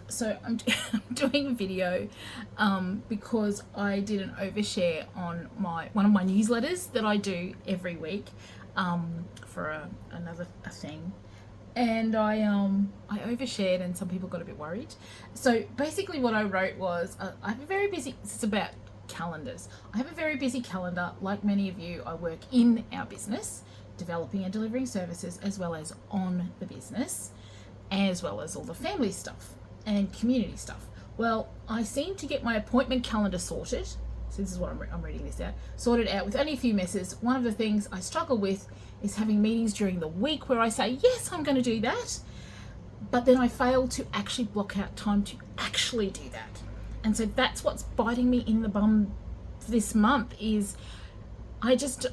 So I'm doing a video because I did an overshare on one of my newsletters that I do every week for another thing, and I overshared, and some people got a bit worried. So basically, what I wrote was I have a very busy. It's about calendars. I have a very busy calendar. Like many of you, I work in our business, developing and delivering services, as well as on the business, as well as all the family stuff and community stuff. Well, I seem to get my appointment calendar sorted. So this is what I'm reading this out. Sorted out with only a few messes. One of the things I struggle with is having meetings during the week where I say, yes, I'm going to do that. But then I fail to actually block out time to actually do that. And so that's what's biting me in the bum this month is I just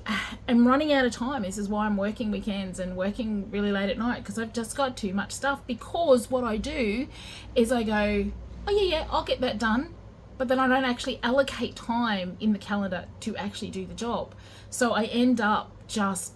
am running out of time. This is why I'm working weekends and working really late at night, because I've just got too much stuff. Because what I do is I go, oh yeah, I'll get that done. But then I don't actually allocate time in the calendar to actually do the job. So I end up just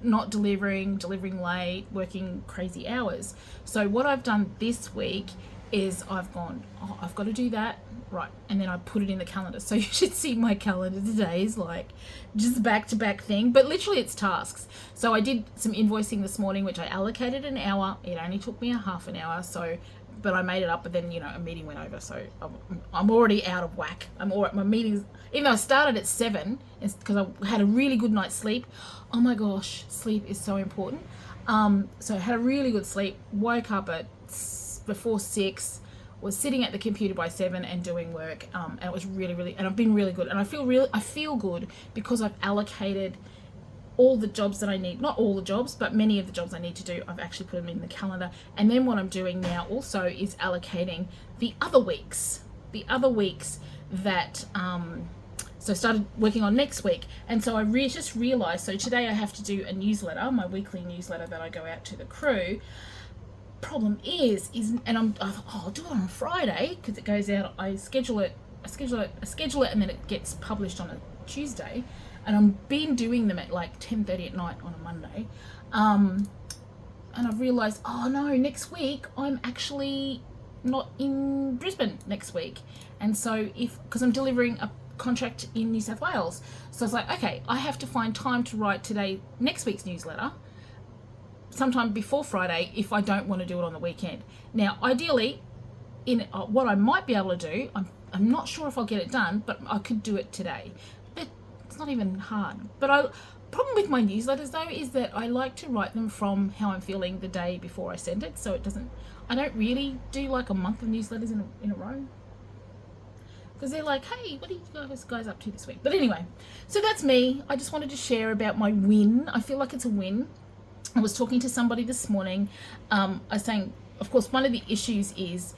not delivering late, working crazy hours. So what I've done this week is I've gone, oh, I've got to do that, right, and then I put it in the calendar. So you should see my calendar today is like just back-to-back thing, but literally it's tasks. So I did some invoicing this morning, which I allocated an hour. It only took me a half an hour, so but I made it up. But then a meeting went over, so I'm already out of whack. My meetings, even though I started at 7, it's because I had a really good night's sleep. Oh my gosh, sleep is so important. So I had a really good sleep. Woke up at before 6, was sitting at the computer by 7 and doing work, and it was really, and I've been really good, and I feel good because I've allocated all the jobs that I need, not all the jobs, but many of the jobs I need to do. I've actually put them in the calendar. And then what I'm doing now also is allocating the other weeks that so I started working on next week. And so I just realized, so today I have to do a newsletter, my weekly newsletter that I go out to the crew. Problem is and I'll do it on Friday because it goes out. I schedule it, and then it gets published on a Tuesday, and I've been doing them at like 10:30 at night on a Monday, and I've realised, oh no, next week I'm actually not in Brisbane next week, and so because I'm delivering a contract in New South Wales, so it's like, okay, I have to find time to write next week's newsletter sometime before Friday if I don't want to do it on the weekend. Now, ideally, in what I might be able to do, I'm not sure if I'll get it done, but I could do it today. But it's not even hard. But problem with my newsletters though is that I like to write them from how I'm feeling the day before I send it, so I don't really do like a month of newsletters in a row. Because they're like, hey, what are you guys up to this week? But anyway, so that's me. I just wanted to share about my win. I feel like it's a win. I was talking to somebody this morning. I was saying, of course, one of the issues is,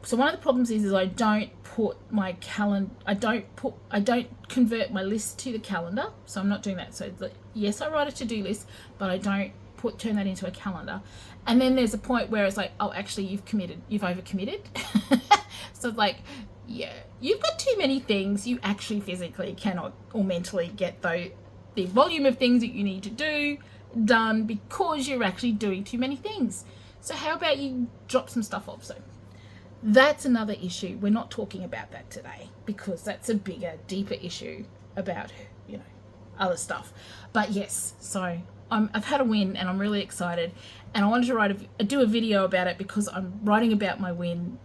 so one of the problems is I don't put my calendar, I don't convert my list to the calendar. So I'm not doing that. So yes, I write a to-do list, but I don't turn that into a calendar. And then there's a point where it's like, oh, actually you've overcommitted. So it's like, yeah, you've got too many things. You actually physically cannot or mentally get the volume of things that you need to do done because you're actually doing too many things. So how about you drop some stuff off? So that's another issue. We're not talking about that today because that's a bigger, deeper issue about other stuff. But yes, so I've had a win and I'm really excited, and I wanted to do a video about it because I'm writing about my win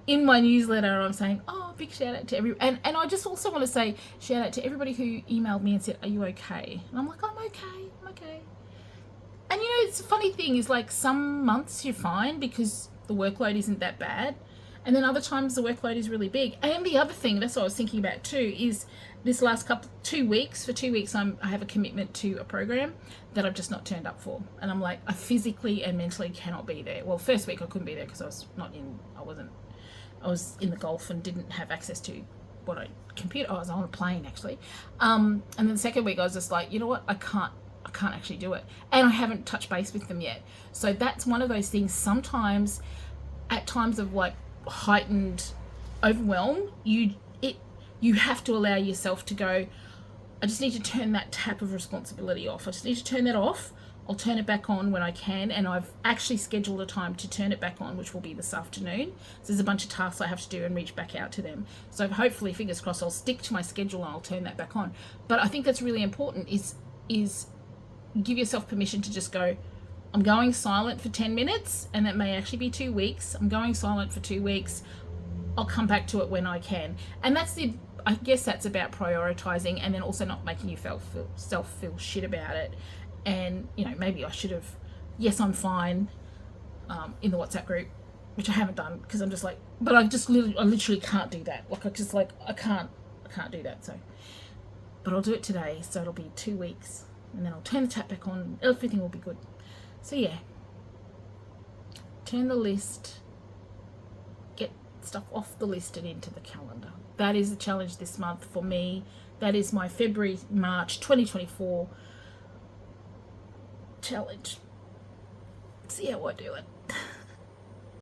in my newsletter, and I'm saying, oh, big shout out to everyone. And I just also want to say shout out to everybody who emailed me and said, are you okay? And I'm like, I'm okay. And it's a funny thing is, like, some months you're fine because the workload isn't that bad, and then other times the workload is really big. And the other thing, that's what I was thinking about too, is this last 2 weeks, I have a commitment to a program that I've just not turned up for. And I'm like, I physically and mentally cannot be there. Well, first week I couldn't be there because I was in the Gulf and didn't have access to I was on a plane actually. And then the second week I was just like, you know what, I can't actually do it. And I haven't touched base with them yet. So that's one of those things. Sometimes at times of like heightened overwhelm, you have to allow yourself to go, I just need to turn that tap of responsibility off. I just need to turn that off I'll turn it back on when I can, and I've actually scheduled a time to turn it back on, which will be this afternoon. So there's a bunch of tasks I have to do and reach back out to them. So hopefully, fingers crossed, I'll stick to my schedule and I'll turn that back on. But I think that's really important, is give yourself permission to just go, I'm going silent for 10 minutes, and that may actually be 2 weeks. I'm going silent for 2 weeks. I'll come back to it when I can. And I guess that's about prioritizing, and then also not making yourself feel shit about it. And, maybe I should have, yes, I'm fine, in the WhatsApp group, which I haven't done because I'm just like, but I literally can't do that. I can't do that. So, but I'll do it today. So it'll be 2 weeks, and then I'll turn the tap back on. Everything will be good. So yeah, turn the list, get stuff off the list and into the calendar. That is the challenge this month for me. That is my February-March 2024 challenge. See how I do it.